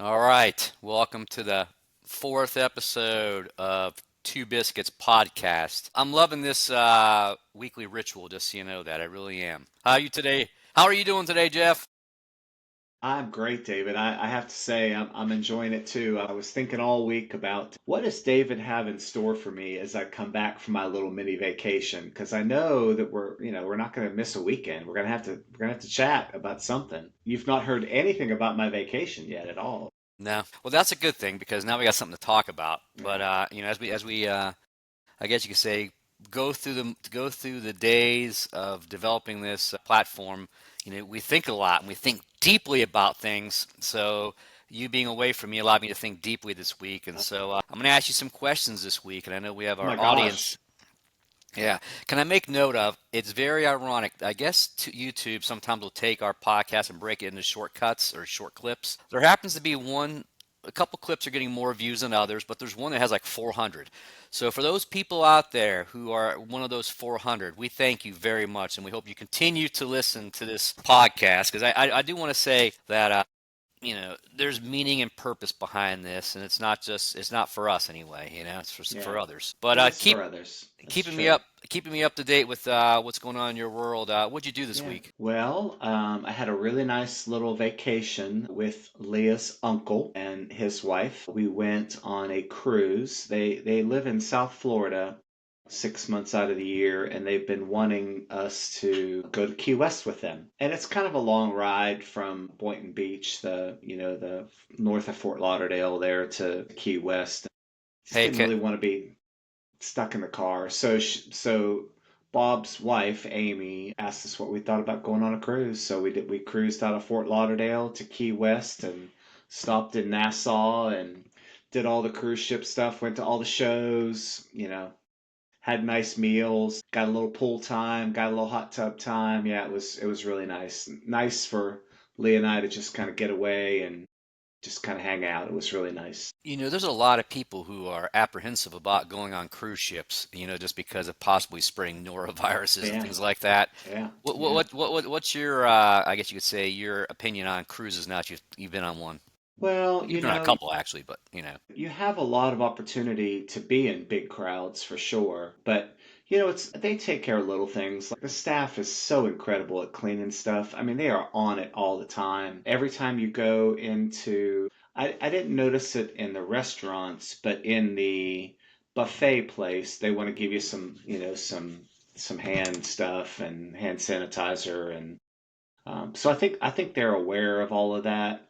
All right, welcome to the fourth episode of Two Biscuits podcast. I'm loving this weekly ritual, just so you know that I really am. How are you today? How are you doing today, Jeff? I'm great, David. I have to say, I'm enjoying it too. I was thinking all week about what does David have in store for me as I come back from my little mini vacation? Because I know that we're not going to miss a weekend. We're gonna have to chat about something. You've not heard anything about my vacation yet at all. No. Well, that's a good thing because now we got something to talk about. But Yeah. as we I guess you could say go through the days of developing this platform. We think a lot and we think deeply about things. So you being away from me allowed me to think deeply this week, and so I'm going to ask you some questions this week. And I know we have Oh our my audience. gosh. Yeah. Can I make note of? It's very ironic. I guess YouTube sometimes will take our podcast and break it into shortcuts or short clips. There happens to be one. A couple clips are getting more views than others, but there's one that has like 400. So for those people out there who are one of those 400, we thank you very much, and we hope you continue to listen to this podcast because I do want to say that there's meaning and purpose behind this, and it's not for us anyway. It's for Yeah. others. But It is for others. That's keeping me true. up keeping me up to date with what's going on in your world. What'd you do this Yeah. week? Well, I had a really nice little vacation with Leah's uncle and his wife. We went on a cruise. They live in South Florida 6 months out of the year, and they've been wanting us to go to Key West with them. And it's kind of a long ride from Boynton Beach, the north of Fort Lauderdale there to Key West. Just Hey, didn't really want to be stuck in the car. So Bob's wife, Amy, asked us what we thought about going on a cruise. So we did. We cruised out of Fort Lauderdale to Key West and stopped in Nassau and did all the cruise ship stuff. Went to all the shows. Had nice meals. Got a little pool time. Got a little hot tub time. Yeah, it was really nice. Nice for Leah and I to just kind of get away and just kind of hang out. It was really nice. there's a lot of people who are apprehensive about going on cruise ships. Just because of possibly spreading noroviruses and Yeah, things like that. yeah, yeah. What's your I guess you could say your opinion on cruises now that you've been on one? Well, You've been on a couple actually, but you have a lot of opportunity to be in big crowds for sure, but it's they take care of little things. Like the staff is so incredible at cleaning stuff. I mean, they are on it all the time. Every time you go into, I didn't notice it in the restaurants, but in the buffet place, they want to give you some hand stuff and hand sanitizer, and so I think they're aware of all of that.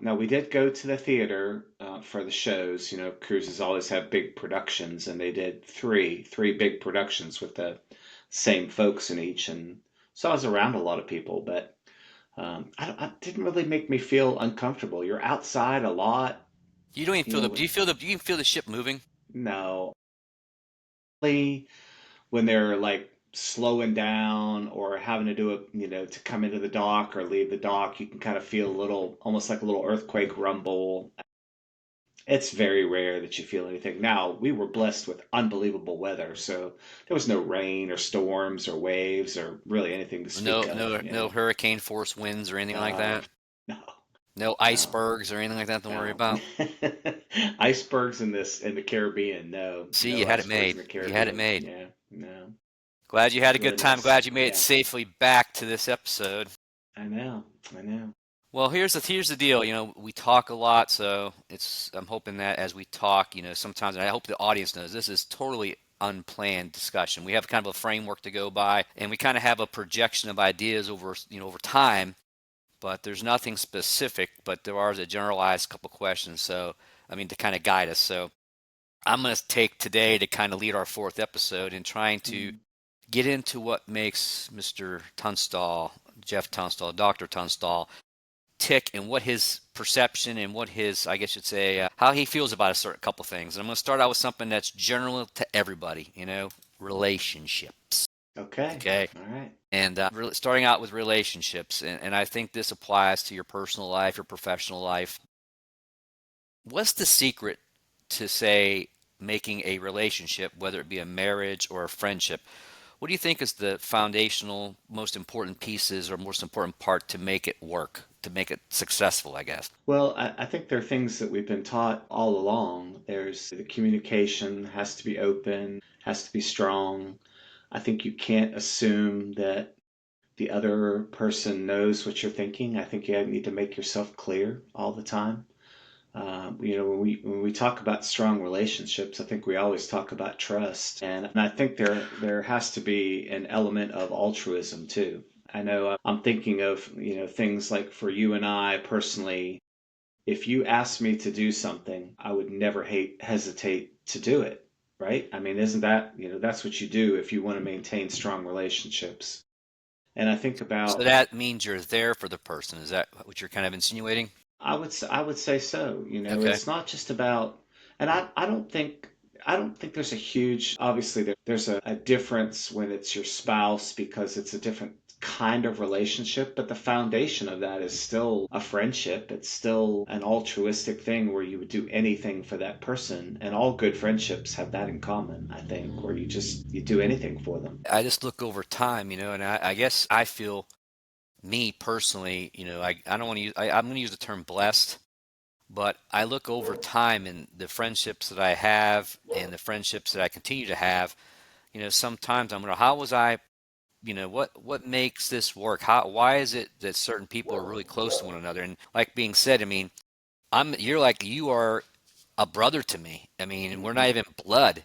Now we did go to the theater for the shows. Cruises always have big productions, and they did three big productions with the same folks in each, and so I was around a lot of people, but I didn't really make me feel uncomfortable. You're outside a lot, you don't even you feel know. the. Do you feel the? Do you even feel the ship moving? No, when they're like slowing down or having to do it, to come into the dock or leave the dock, you can kind of feel a little, almost like a little earthquake rumble. It's very rare that you feel anything. Now, we were blessed with unbelievable weather, so there was no rain or storms or waves or really anything to speak No, of. no hurricane force winds or anything like No, that. no, No no, icebergs or anything like that to worry no. about. Icebergs in the Caribbean. No, See, no you had it icebergs in made. the You had it Caribbean. made. Yeah, no. Glad you It had a was good really time. nice. Glad you made it Yeah, safely back to this episode. I know. I know. Well, here's the deal. We talk a lot, so I'm hoping that as we talk, sometimes, and I hope the audience knows this is totally unplanned discussion. We have kind of a framework to go by, and we kind of have a projection of ideas over time, but there's nothing specific, but there are a generalized couple questions. So, I mean, to kind of guide us. So, I'm going to take today to kind of lead our fourth episode in trying to Mm. get into what makes Mr. Tunstall, Jeff Tunstall, Dr. Tunstall, tick and what his perception and what his, I guess you'd say, how he feels about a certain couple things. And I'm going to start out with something that's general to everybody, relationships. Okay. Okay. All right. And really starting out with relationships, and I think this applies to your personal life, your professional life. What's the secret to, say, making a relationship, whether it be a marriage or a friendship? What do you think is the foundational, most important pieces or most important part to make it work? to make it successful, I guess. Well, I think there are things that we've been taught all along. There's the communication has to be open, has to be strong. I think you can't assume that the other person knows what you're thinking. I think you need to make yourself clear all the time. When we talk about strong relationships, I think we always talk about trust, and I think there has to be an element of altruism too. I know I'm thinking of things like for you and I personally, if you asked me to do something, I would never hesitate to do it, right? I mean, isn't that, that's what you do if you want to maintain strong relationships. And I think So about, that means you're there for the person. Is that what you're kind of insinuating? I would say so. Okay. It's not just about, and I don't think there's a huge, obviously there's a difference when it's your spouse because it's a different kind of relationship, but the foundation of that is still a friendship. It's still an altruistic thing where you would do anything for that person, and all good friendships have that in common, I think, where you do anything for them. I just look over time, and I guess I feel me personally, I don't want to use, I'm going to use the term blessed, but I look over time and the friendships that I have and the friendships that I continue to have, sometimes I'm going to, how was I, what makes this work? Why is it that certain people are really close to one another? And like being said, I mean, you are a brother to me. I mean, we're not Hmm. even blood,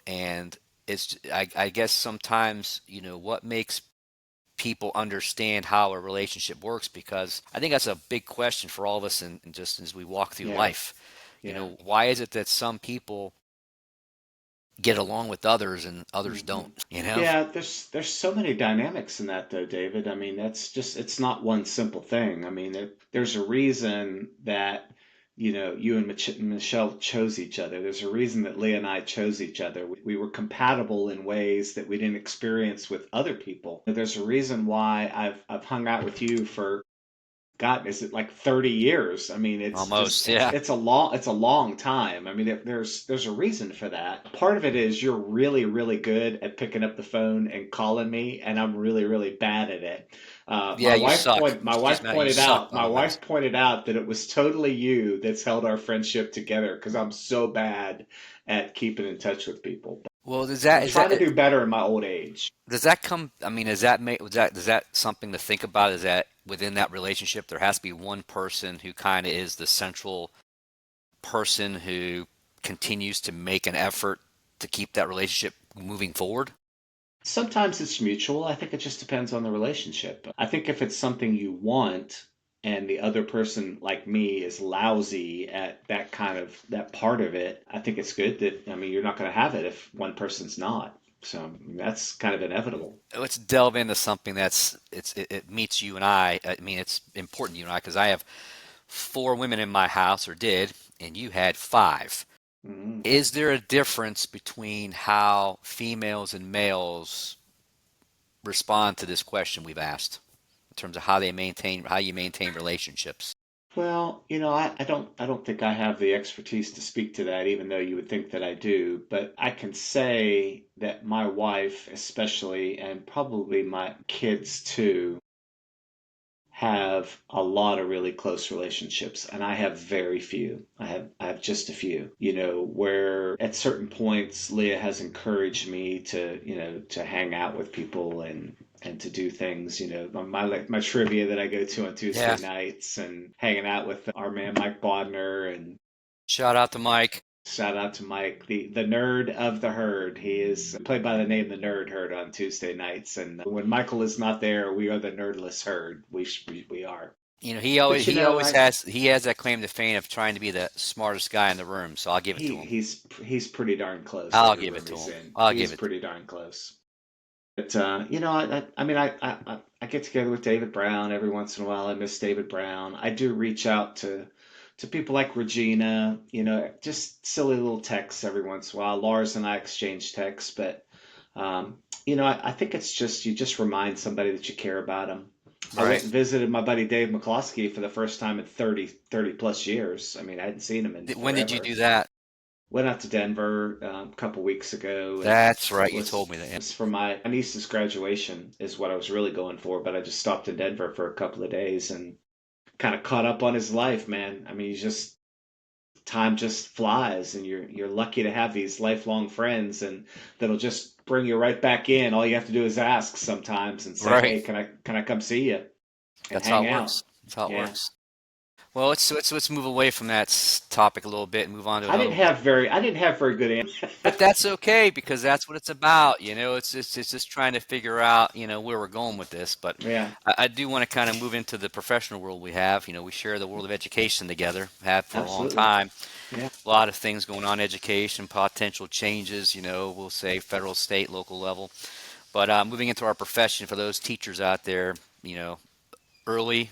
and I guess sometimes, what makes people understand how a relationship works, because I think that's a big question for all of us, and just as we walk through Yeah, life. yeah. Why is it that some people get along with others and others Hmm. don't, you know? Yeah, there's so many dynamics in that though, David. I mean, it's not one simple thing. I mean, there's a reason that you and Michelle chose each other. There's a reason that Leah and I chose each other. We were compatible in ways that we didn't experience with other people. There's a reason why I've hung out with you for God, is it like 30 years? I mean, it's just Almost, yeah. it's a long time. I mean, there's a reason for that. Part of it is you're really really good at picking up the phone and calling me, and I'm really really bad at it. Yeah, you suck. My Excuse wife me, you pointed suck out on those. that it was totally you that's held our friendship together because I'm so bad at keeping in touch with people. Well, does I'm that is that trying to do better in my old age. does that come? I mean, is that make was that is that something to think about? Is that within that relationship there has to be one person who kind of is the central person who continues to make an effort to keep that relationship moving forward? Sometimes it's mutual. I think it just depends on the relationship. I think if it's something you want and the other person, like me, is lousy at that part of it, I think it's good that, I mean, you're not going to have it if one person's not. So that's kind of inevitable. Let's delve into something it meets you and I. I mean, it's important to you and I because I have four women in my house, or did, and you had five. Mm. Is there a difference between how females and males respond to this question we've asked in terms of how you maintain relationships? Well, I don't think I have the expertise to speak to that, even though you would think that I do. But I can say that my wife, especially, and probably my kids too, have a lot of really close relationships, and I have very few. I have just a few. Where at certain points Leah has encouraged me to hang out with people and to do things. My trivia that I go to on Tuesday Yeah. nights and hanging out with our man Mike Bodner and Shout out to Mike. shout out to Mike, the nerd of the herd. He is played by the name the Nerd Herd on Tuesday nights, and when Michael is not there, we are the nerdless herd. We are. He always But he always has that claim to fame of trying to be the smartest guy in the room. So I'll give it to he him. he's pretty darn close I'll every give it room to he's him. in. I'll He is give it. pretty darn close. But I mean, I get together with David Brown every once in a while. I miss David Brown. I do reach out to people like Regina. Just silly little texts every once in a while. Lars and I exchange texts, but I think it's just you just remind somebody that you care about them. I Right. went and visited my buddy Dave McCloskey for the first time in 30 plus years. I mean, I hadn't seen him in When did you forever. do that? Went out to Denver a couple weeks ago, and That's it right. You was told me that. Yeah. was for my niece's graduation is what I was really going for. But I just stopped in Denver for a couple of days, and kind of caught up on his life, man. I mean, he's just time just flies, and you're lucky to have these lifelong friends, and that'll just bring you right back in. All you have to do is ask sometimes and say, Right. "Hey, can I come see you and That's how hang it out?" works. That's how it Yeah. works. Well, let's move away from that topic a little bit and move on to another one. I didn't have very good answers. But that's okay because that's what it's about. It's just trying to figure out, where we're going with this. But Yeah, I do want to kind of move into the professional world we have. We share the world of education together, have for a long absolutely. time. Yeah. A lot of things going on in education, potential changes, we'll say federal, state, local level. But moving into our profession, for those teachers out there, you know, early,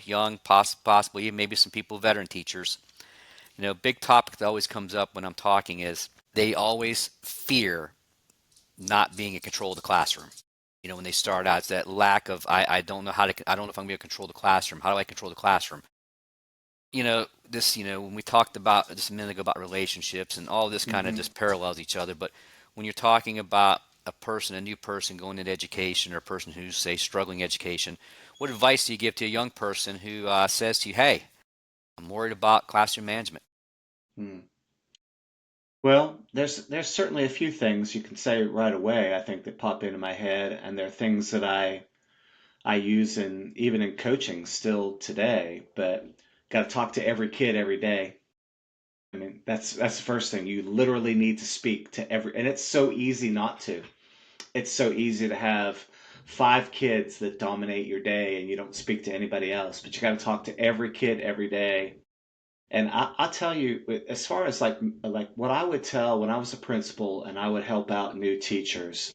young, possibly maybe some people, veteran teachers. Big topic that always comes up when I'm talking is they always fear not being in control of the classroom. When they start out, it's that lack of I don't know how to I don't know if I'm going to control the classroom. How do I control the classroom? When we talked about just a minute ago about relationships and all this kind of Hmm. just parallels each other, but when you're talking about a new person going into education or a person who's, say, struggling education, what advice do you give to a young person who says to you, hey, I'm worried about classroom management? Hmm. Well, there's certainly a few things you can say right away, I think, that pop into my head, and they're things that I use in even in coaching still today, but got to talk to every kid every day. I mean, that's the first thing. You literally need to speak to every, and it's so easy not to. It's so easy to have five kids that dominate your day and you don't speak to anybody else, but you got to talk to every kid every day. And I'll tell you, as far as like what I would tell when I was a principal and I would help out new teachers,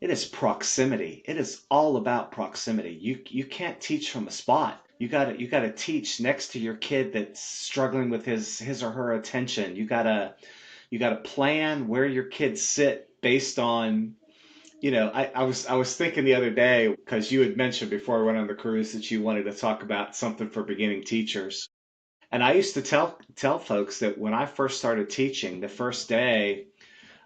it is proximity. It is all about proximity. You can't teach from a spot. You gotta teach next to your kid that's struggling with his or her attention. You gotta plan where your kids sit based on, I was thinking the other day because you had mentioned before I went on the cruise that you wanted to talk about something for beginning teachers. And I used to tell folks that when I first started teaching, the first day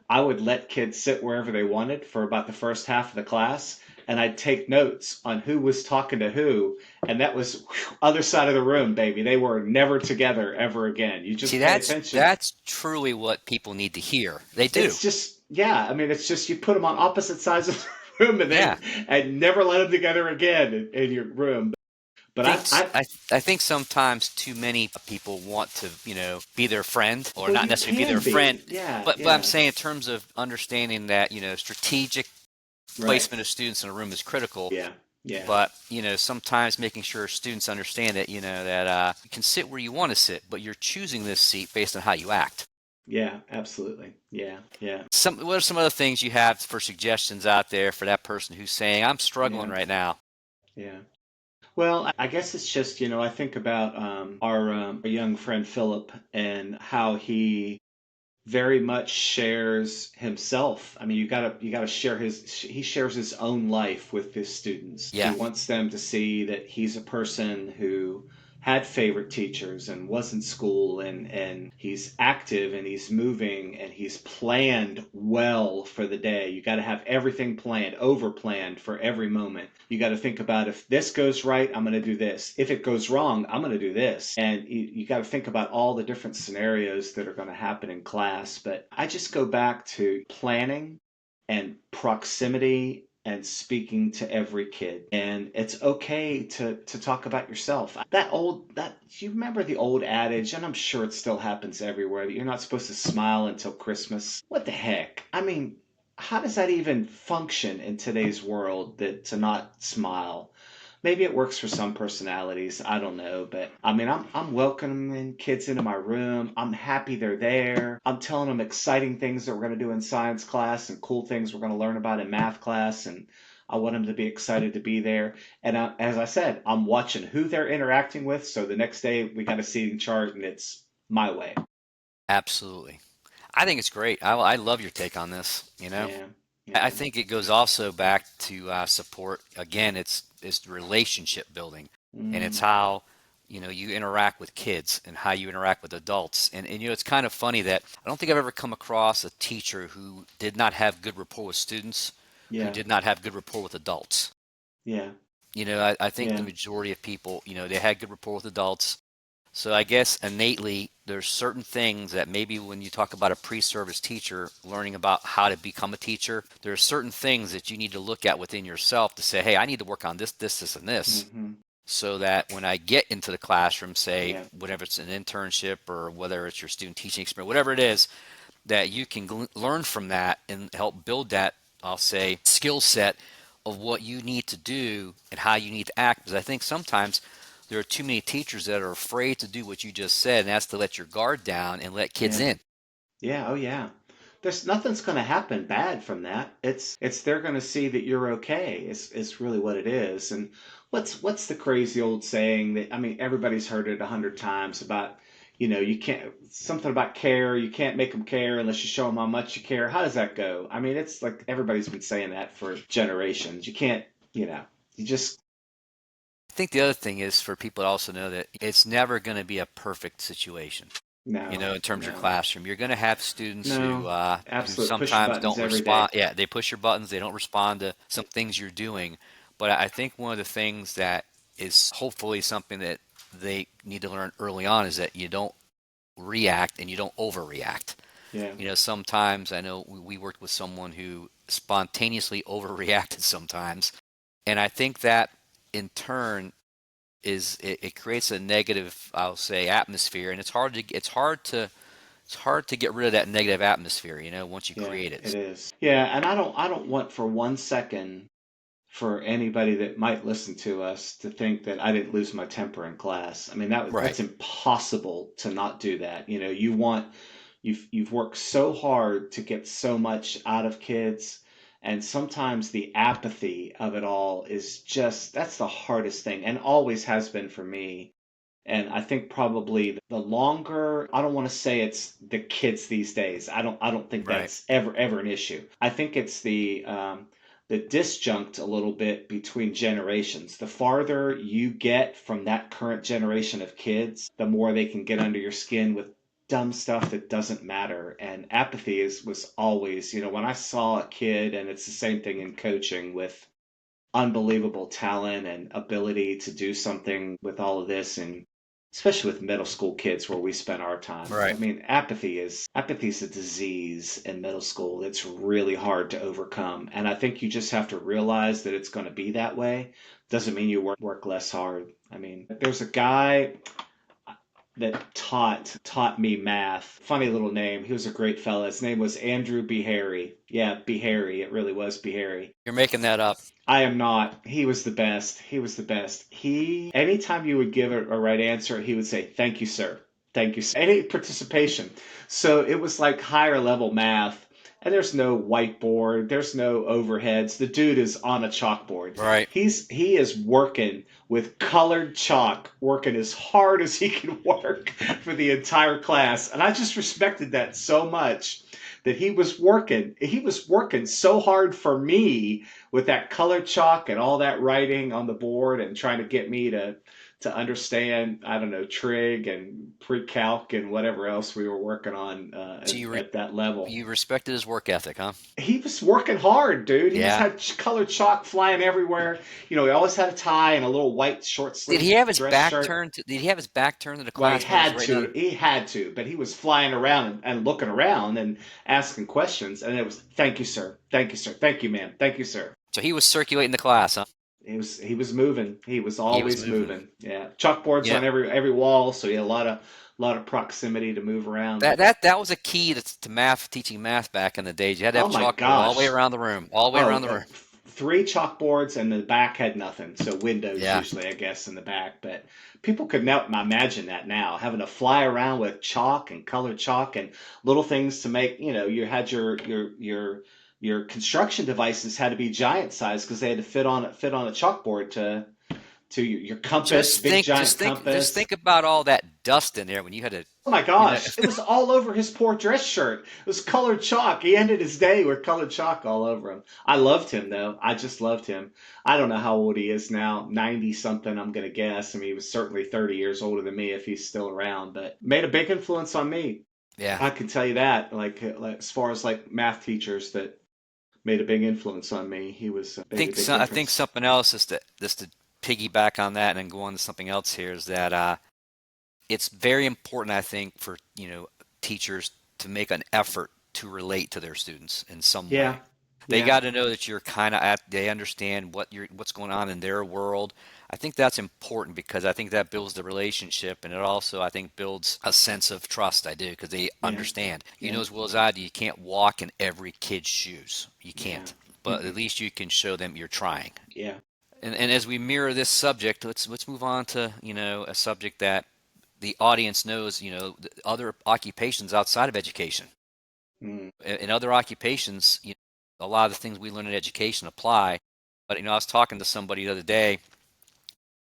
I would let kids sit wherever they wanted for about the first half of the class, and I'd take notes on who was talking to who, and that was other side of the room, baby. They were never together ever again. You See, just pay that's attention. that's truly what people need to hear. They do. It's just, yeah. I mean, it's just you put them on opposite sides of the room, and Yeah. then and never let them together again in your room. But think I I think sometimes too many people want to, be their friend or well, not you necessarily be their can friend. be, yeah, But I'm yeah, saying in terms of understanding that, strategic right, placement of students in a room is critical. yeah, yeah. But, sometimes making sure students understand that, that you can sit where you want to sit, but you're choosing this seat based on how you act. Yeah, absolutely. Yeah, yeah, What are some other things you have for suggestions out there for that person who's saying, I'm struggling yeah, right now? yeah. Well, I guess it's just, I think about our young friend Philip and how he very much shares himself. I mean, you gotta share he shares his own life with his students. He Yeah. wants them to see that he's a person who had favorite teachers and was in school, and he's active and he's moving and he's planned well for the day. You got to have everything planned, over planned for every moment. You got to think about, if this goes right, I'm going to do this. If it goes wrong, I'm going to do this. And you got to think about all the different scenarios that are going to happen in class. But I just go back to planning and proximity and speaking to every kid. And it's okay to talk about yourself. That you remember the old adage, and I'm sure it still happens everywhere, that you're not supposed to smile until Christmas. What the heck? I mean, how does that even function in today's world, that to not smile? Maybe it works for some personalities. I don't know, but I mean, I'm welcoming kids into my room. I'm happy they're there. I'm telling them exciting things that we're going to do in science class and cool things we're going to learn about in math class, and I want them to be excited to be there. And as I said, I'm watching who they're interacting with. So the next day we got a seating chart, and it's my way. Absolutely. I think it's great. I love your take on this. Yeah, I yeah. think it goes also back to support. Again, it's relationship building, and it's Mm, how you interact with kids and how you interact with adults. And it's kind of funny that I don't think I've ever come across a teacher who did not have good rapport with students, who yeah, did not have good rapport with adults. yeah. I think the Yeah. majority of people, they had good rapport with adults. So I guess innately, there's certain things that maybe when you talk about a pre-service teacher learning about how to become a teacher, there are certain things that you need to look at within yourself to say, hey, I need to work on this, this, this, and this, Hmm. so that when I get into the classroom, say, Yeah. whatever it's an internship or whether it's your student teaching experience, whatever it is, that you can learn from that and help build that, I'll say, skill set of what you need to do and how you need to act. Because I think sometimes there are too many teachers that are afraid to do what you just said, and that's to let your guard down and let kids Yeah. in. Yeah, oh yeah. There's nothing's going to happen bad from that. It's they're going to see that you're okay. Is really what it is. And what's the crazy old saying that, I mean, everybody's heard it 100 times about, you can't, something about care. You can't make them care unless you show them how much you care. How does that go? I mean, it's like everybody's been saying that for generations. You can't, you know, you just I think the other thing is for people to also know that it's never going to be a perfect situation. no, In terms of your no, classroom, you're going to have students no. who Absolute push sometimes buttons don't every day. respond. Yeah, they push your buttons. They don't respond to some things you're doing. But I think one of the things that is hopefully something that they need to learn early on is that you don't react and you don't overreact. Yeah, Sometimes I know we worked with someone who spontaneously overreacted sometimes, and I think that in turn it creates a negative, I'll say, atmosphere, and it's hard to get rid of that negative atmosphere, once you yeah, create it it. is. Yeah, and I don't want for 1 second for anybody that might listen to us to think that I didn't lose my temper in class. I mean, Right. that's impossible to not do that. You've worked so hard to get so much out of kids, and sometimes the apathy of it all is just that's the hardest thing, and always has been for me. And I think probably the longer, I don't want to say it's the kids these days. I don't think Right. that's ever an issue. I think it's the disjunct a little bit between generations. The farther you get from that current generation of kids, the more they can get under your skin with dumb stuff that doesn't matter. And apathy is was always, when I saw a kid, and it's the same thing in coaching with unbelievable talent and ability to do something with all of this, and especially with middle school kids where we spent our time. I Right. mean, apathy is a disease in middle school that's really hard to overcome, and I think you just have to realize that it's going to be that way. Doesn't mean you work less hard. I mean, there's a guy that taught me math. Funny little name. He was a great fella. His name was Andrew Beharry. Yeah, Beharry. It really was Beharry. You're making that up. I am not. He was the best. He was the best. Anytime you would give a right answer, he would say, "Thank you, sir. Thank you, sir." Any participation. So it was like higher level math. And there's no whiteboard, there's no overheads. The dude is on a chalkboard. Right. He is working with colored chalk, working as hard as he can work for the entire class. And I just respected that so much that he was working so hard for me with that colored chalk and all that writing on the board and trying to get me to understand, I don't know, trig and pre-calc and whatever else we were working on So at that level. you respected his work ethic, huh? He was working hard, dude. He was Yeah. had colored chalk flying everywhere. He always had a tie and a little white short Did he sleeve have his dress back shirt. turned to, did he have his back turned to the Well, he class when he was had writing on to. it? He had to, but he was flying around and looking around and asking questions. And it was, "Thank you, sir. Thank you, sir. Thank you, ma'am. Thank you, sir." So he was circulating the class, huh? He was moving. He was He was always moving. moving. Yeah, chalkboards Yeah. on every wall, so he had a lot of proximity to move around. That But that that was a key to math, teaching math back in the days. You had to have oh my chalkboard all the way gosh. around the room, all the way Oh, around the room. three chalkboards and the back had nothing. So windows Yeah. usually, I guess, in the back. But people could not imagine that now, having to fly around with chalk and colored chalk and little things to make. You had your construction devices had to be giant size because they had to fit on a chalkboard to your compass, Just big think, giant just compass. think about all that dust in there when you had to, Oh my you know. gosh, it was all over his poor dress shirt. It was colored chalk. He ended his day with colored chalk all over him. I loved him though. I just loved him. I don't know how old he is now, 90 something, I'm going to guess. I mean, he was certainly 30 years older than me if he's still around, but made a big influence on me. Yeah. I can tell you that, like as far as like math teachers that made a big influence on me, he was made a big I think difference. something else is to piggyback on that and then go on to something else here is that it's very important, I think, for teachers to make an effort to relate to their students in some way. Yeah. They Yeah. got to know that you're kind of at. They understand what's going on in their world. I think that's important because I think that builds the relationship, and it also I think builds a sense of trust. I do because they Yeah. understand. You know Yeah. as well as I do, you can't walk in every kid's shoes. You Yeah. can't, but at least you can show them you're trying. Yeah. And as we mirror this subject, let's move on to a subject that the audience knows, other occupations outside of education. Mm. In other occupations, a lot of the things we learn in education apply. But I was talking to somebody the other day,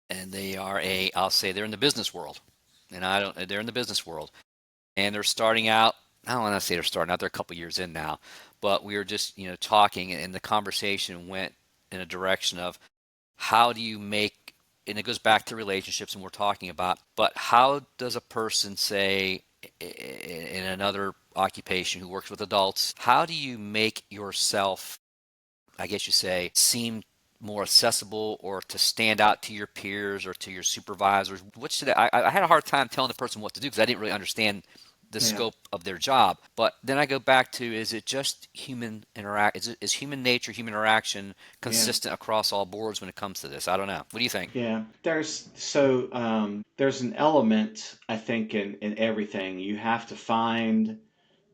and I'll say they're in the business world, and I don't, they're in the business world, and they're starting out. I don't want to say they're starting out; they're a couple years in now. But we were just, talking, and the conversation went in a direction of how do you make, and it goes back to relationships and we're talking about, but how does a person say in another occupation who works with adults, how do you make yourself, I guess you say, seem more accessible or to stand out to your peers or to your supervisors? I had a hard time telling the person what to do because I didn't really understand the Yeah. scope of their job. But then I go back to, is it just human interact? Is human nature, human interaction Yeah. consistent across all boards when it comes to this? I don't know. What do you think? Yeah. There's an element I think in everything. You have to find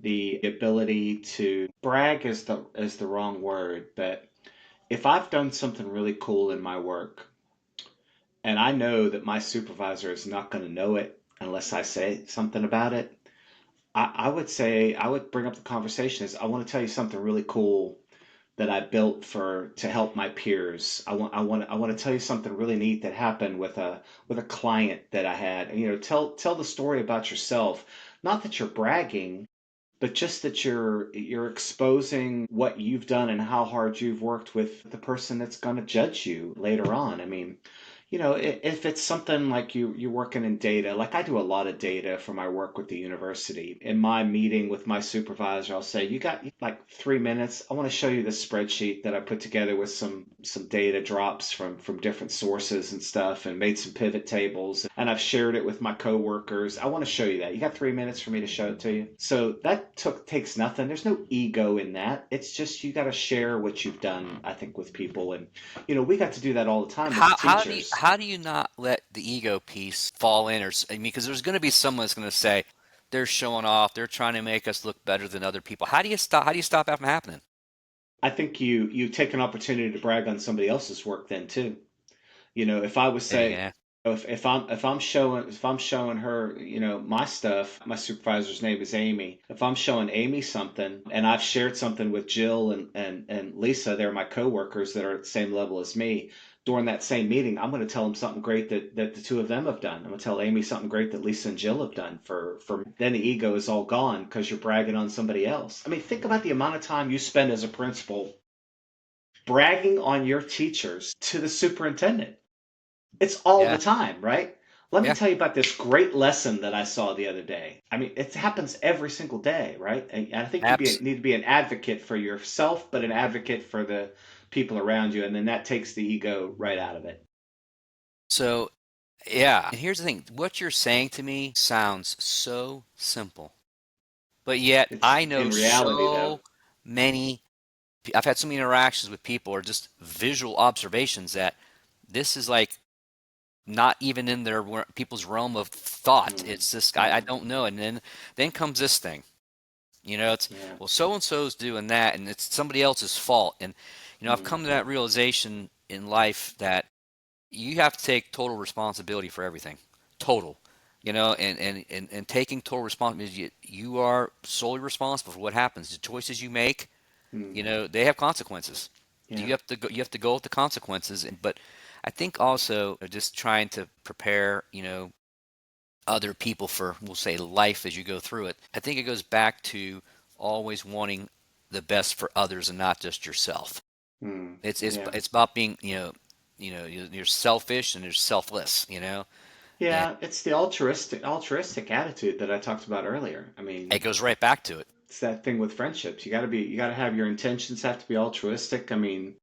the ability to brag is the wrong word, but if I've done something really cool in my work and I know that my supervisor is not going to know it unless I say something about it, I would say I would bring up the conversation is I want to tell you something really cool that I built for to help my peers. I want to tell you something really neat that happened with a client that I had. And, tell the story about yourself. Not that you're bragging, but just that you're exposing what you've done and how hard you've worked with the person that's going to judge you later on. I mean, if it's something like you're working in data, like I do a lot of data for my work with the university. In my meeting with my supervisor, I'll say, "You got like 3 minutes? I want to show you this spreadsheet that I put together with some data drops from different sources and stuff, and made some pivot tables, and I've shared it with my coworkers. I want to show you that. You got 3 minutes for me to show it to you?" So that takes nothing. There's no ego in that. It's just you got to share what you've done, I think, with people, and we got to do that all the time with the teachers. How do you not let the ego piece fall in? I mean, because there's going to be someone that's going to say they're showing off, they're trying to make us look better than other people. How do you stop? How do you stop that from happening? I think you take an opportunity to brag on somebody else's work then too. If I was say Yeah, if I'm showing her, my stuff, my supervisor's name is Amy. If I'm showing Amy something and I've shared something with Jill and Lisa, they're my coworkers that are at the same level as me. During that same meeting, I'm going to tell them something great that the two of them have done. I'm going to tell Amy something great that Lisa and Jill have done for then the ego is all gone because you're bragging on somebody else. I mean, think about the amount of time you spend as a principal bragging on your teachers to the superintendent. It's all the yeah, time, right? Let me yeah. tell you about this great lesson that I saw the other day. I mean, it happens every single day, right? And I think Abs. need to be an advocate for yourself, but an advocate for the people around you, and then that takes the ego right out of it. So, yeah. And here's the thing: what you're saying to me sounds so simple, but yet It's I know in reality, though. so many. I've had so many interactions with people or just visual observations that this is like not even in people's realm of thought. Mm, It's just I yeah, don't know. And then comes this thing. It's yeah, well, so and so's doing that, and it's somebody else's fault. And I've mm, come to that realization in life that you have to take total responsibility for everything. Total. And taking total responsibility, you are solely responsible for what happens. The choices you make, mm, they have consequences. yeah, You have to go with the consequences. But I think also just trying to prepare, other people for, we'll say, life as you go through it. I think it goes back to always wanting the best for others and not just yourself. mm, It's yeah. it's about being, you're selfish and you're selfless, and Yeah, it's the altruistic attitude that I talked about earlier. I it mean, goes right back to it. it's that thing with friendships. You got to have your intentions have to be altruistic. I mean,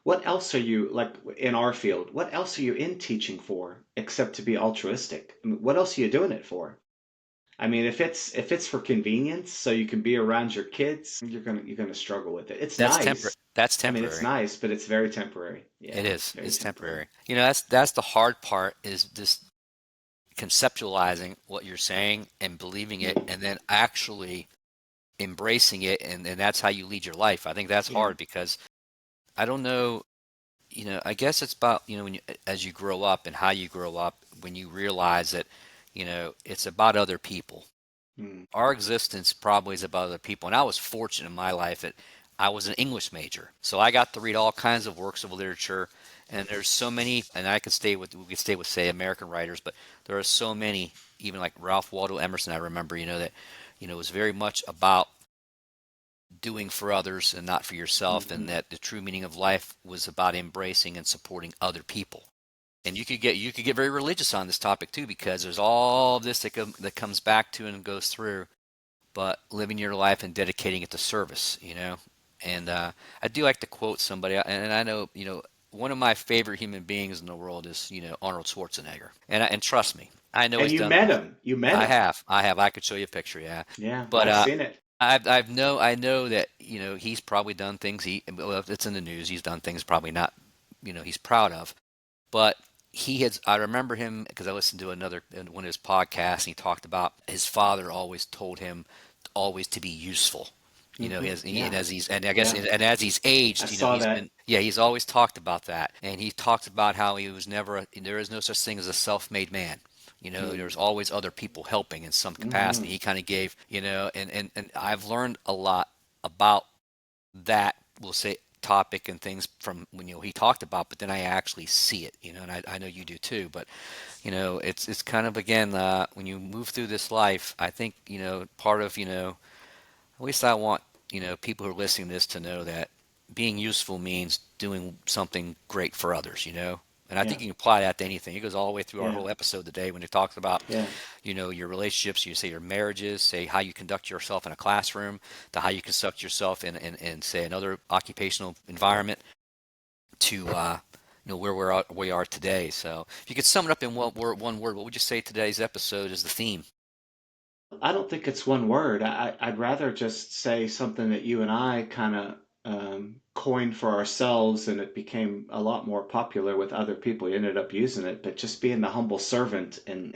what else are you like in our field? What else are you in teaching for except to be altruistic? I mean, what else are you doing it for? I mean, if it's for convenience, so you can be around your kids, you're gonna struggle with it. It's nice. That's I mean, it's temporary. nice, but it's very temporary. It Yeah, is. very It's temporary. temporary. That's the hard part is this conceptualizing what you're saying and believing it Mm, and then actually embracing it and that's how you lead your life. I think that's yeah. hard because I don't know, I guess it's about, when as you grow up and how you grow up, when you realize that, it's about other people. Mm, Our existence probably is about other people. And I was fortunate in my life that I was an English major. So I got to read all kinds of works of literature. And there's so many, and we could stay with, say, American writers, but there are so many, even like Ralph Waldo Emerson, I remember, that, was very much about doing for others and not for yourself, and hmm that the true meaning of life was about embracing and supporting other people. And you could get very religious on this topic too, because there's all this that comes back to and goes through, but living your life and dedicating it to service. And I do like to quote somebody, and I know, one of my favorite human beings in the world is, Arnold Schwarzenegger. And trust me, I know And he's you done. met him. You met I him. have, I have. I could show you a picture, yeah. Yeah, But I've seen it. I know that he's probably done things well, if it's in the news. He's done things probably not, he's proud of. But I remember him because I listened to one of his podcasts, and he talked about his father always told him always to be useful. And Yeah, I guess, yeah. and as he's I aged, saw he's that. been, yeah, he's always talked about that. And he talks about how there is no such thing as a self-made man. Mm, There's always other people helping in some capacity. hmm He kind of gave, and I've learned a lot about that, we'll say, topic and things from when he talked about, but then I actually see it, and I know you do too. But it's kind of, again, when you move through this life, I think part of, at least I want people who are listening to this to know that being useful means doing something great for others. And I Yeah, think you can apply that to anything. It goes all the way through our yeah, whole episode today when it talks about yeah. your relationships, you say your marriages, say how you conduct yourself in a classroom, to how you conduct yourself in say another occupational environment, to where we are today. So if you could sum it up in one word, what would you say today's episode is the theme? I don't think it's one word. I'd rather just say something that you and I kind of coined for ourselves, and it became a lot more popular with other people. We ended up using it, but just being the humble servant. And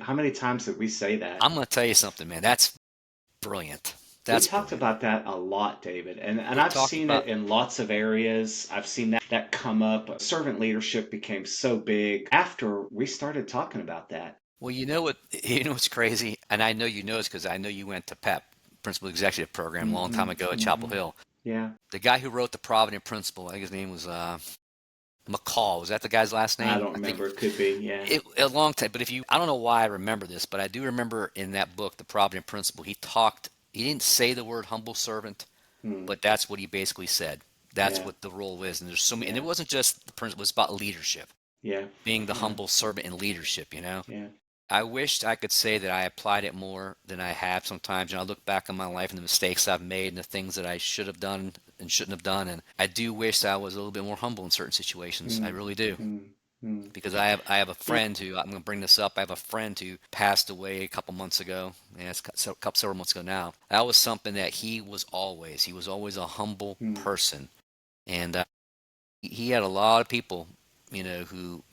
how many times did we say that? I'm going to tell you something, man. That's brilliant. We That's talked brilliant. about that a lot, David, and We I've talked seen about it in lots of areas. I've seen that come up. Servant leadership became so big after we started talking about that. Well, you know what? You know what's crazy, and I know you know this because I know you went to PEP, Principal Executive Program, a long hmm time ago at Chapel hmm Hill. Yeah, The guy who wrote the Provident Principle, I think his name was McCall. Was that the guy's last I name? don't I think remember. It could be. Yeah. a long time. But I don't know why I remember this, but I do remember in that book, The Provident Principle, he talked. He didn't say the word humble servant, Hmm. but that's what he basically said. That's Yeah. what the role is, and there's so many. And it Yeah. wasn't just the principle; it was about leadership, Yeah. being the Yeah. humble servant in leadership. Yeah. I wished I could say that I applied it more than I have sometimes. I look back on my life and the mistakes I've made and the things that I should have done and shouldn't have done. And I do wish I was a little bit more humble in certain situations. I Hmm. really do. Hmm. Hmm. Because I have a Yeah. friend who, I'm going to bring this up. I have a friend who passed away a couple months ago. Yeah, it's several months ago now. That was something that he was always a humble Hmm. person. And he had a lot of people, who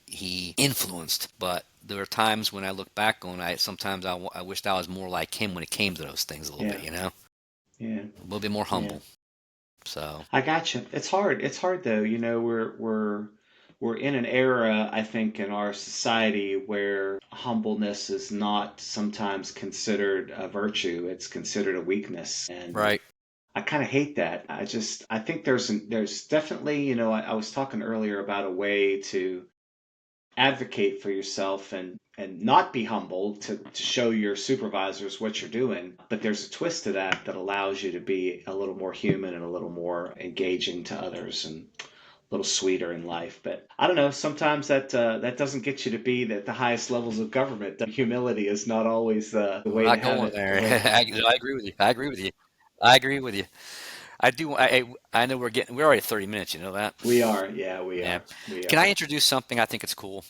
he influenced. But there were times when I look back on, sometimes I wished I was more like him when it came to those things a little Yeah. bit, Yeah. a little bit more Yeah. humble. So I got you. It's hard. It's hard though. We're in an era, I think, in our society where humbleness is not sometimes considered a virtue. It's considered a weakness, and right, I kind of hate that. I think there's definitely, I was talking earlier about a way to advocate for yourself and not be humble to show your supervisors what you're doing, but there's a twist to that allows you to be a little more human and a little more engaging to others and a little sweeter in life. But I don't know, sometimes that doesn't get you to be at the highest levels of government. Humility is not always the we're way to not have going it. The there. way. I agree with you. I agree with you. I agree with you. I do. I know we're already at 30 minutes. You know that? We are. Yeah, we Yeah. are. We Can I are. introduce something? I think it's cool.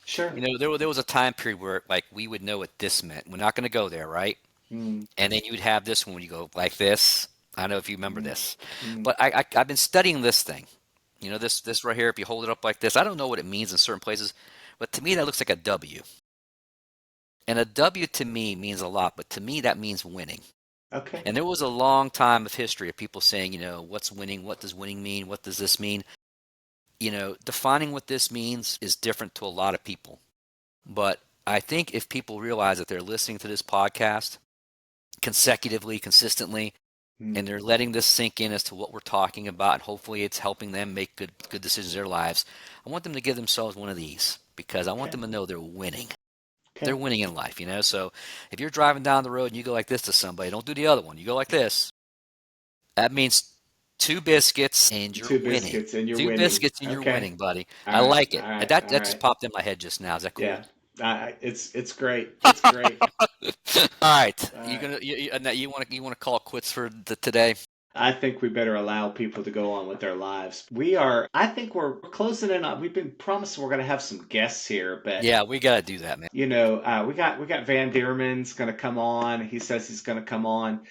Sure. There was a time period where like we would know what this meant. We're not going to go there, right? Mm, And then you would have this one when you go like this. I don't know if you remember mm, this, mm. but I've been studying this thing. This right here. If you hold it up like this, I don't know what it means in certain places, but to me that looks like a W. And a W to me means a lot, but to me that means winning. Okay. And there was a long time of history of people saying, what's winning? What does winning mean? What does this mean? Defining what this means is different to a lot of people. But I think if people realize that they're listening to this podcast consecutively, consistently, and Mm, they're letting this sink in as to what we're talking about, and hopefully it's helping them make good decisions in their lives, I want them to give themselves one of these because I want okay. them to know they're winning. They're Okay. winning in life. So if you're driving down the road and you go like this to somebody, don't do the other one. You go like this. That means two biscuits and you're Two winning. biscuits and you're Two winning. biscuits and you're Okay. winning, buddy. All I right. like All it. right. That All that just right. popped in my head just now. Is that cool? Yeah. It's great. It's great. All right. All You right. gonna you want to call it quits for today? I think we better allow people to go on with their lives. We are, I think we're closing in on, we've been promising we're going to have some guests here, but Yeah, we gotta do that, man. we got Van Dierman's going to come on. He says he's going to come on.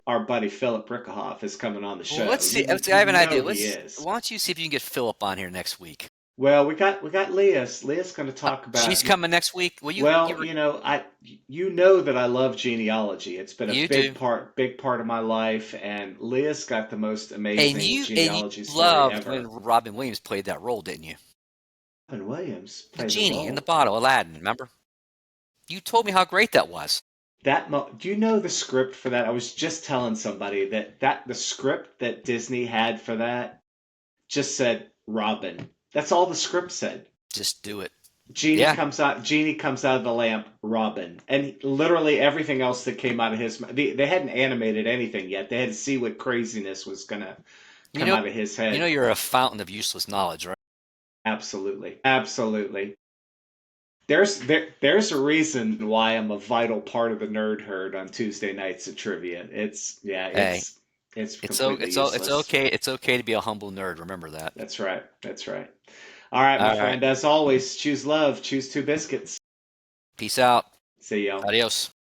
Our buddy Philip Rickohoff is coming on the Well, show. let's see. You I have an idea. he Let's. is. Why don't you see if you can get Philip on here next week? Well, we got Leah's. Leah's going to talk She's about coming next week. Well, you well, you know that I love genealogy. It's been a you do, big part of my life, and Leah's got the most and amazing you genealogy story loved when ever. Robin Williams played that role, didn't you? Robin Williams The played the genie in the role. bottle, Aladdin. Remember? You told me how great that was. Do you know the script for that? I was just telling somebody that the script that Disney had for that just said Robin. That's all the script said. Just do it. Genie Yeah. comes out. Genie comes out of the lamp. Robin, and literally everything else that came out of his. They hadn't animated anything yet. They had to see what craziness was gonna You come know, out of his you know, head. you're a fountain of useless knowledge, right? Absolutely, absolutely. There's a reason why I'm a vital part of the nerd herd on Tuesday nights at trivia. Hey, It's it's o- completely it's o- it's useless. okay. It's okay to be a humble nerd. Remember that. That's right. That's right. All right, my All right. friend. As always, choose love. Choose two biscuits. Peace out. See y'all. Adios.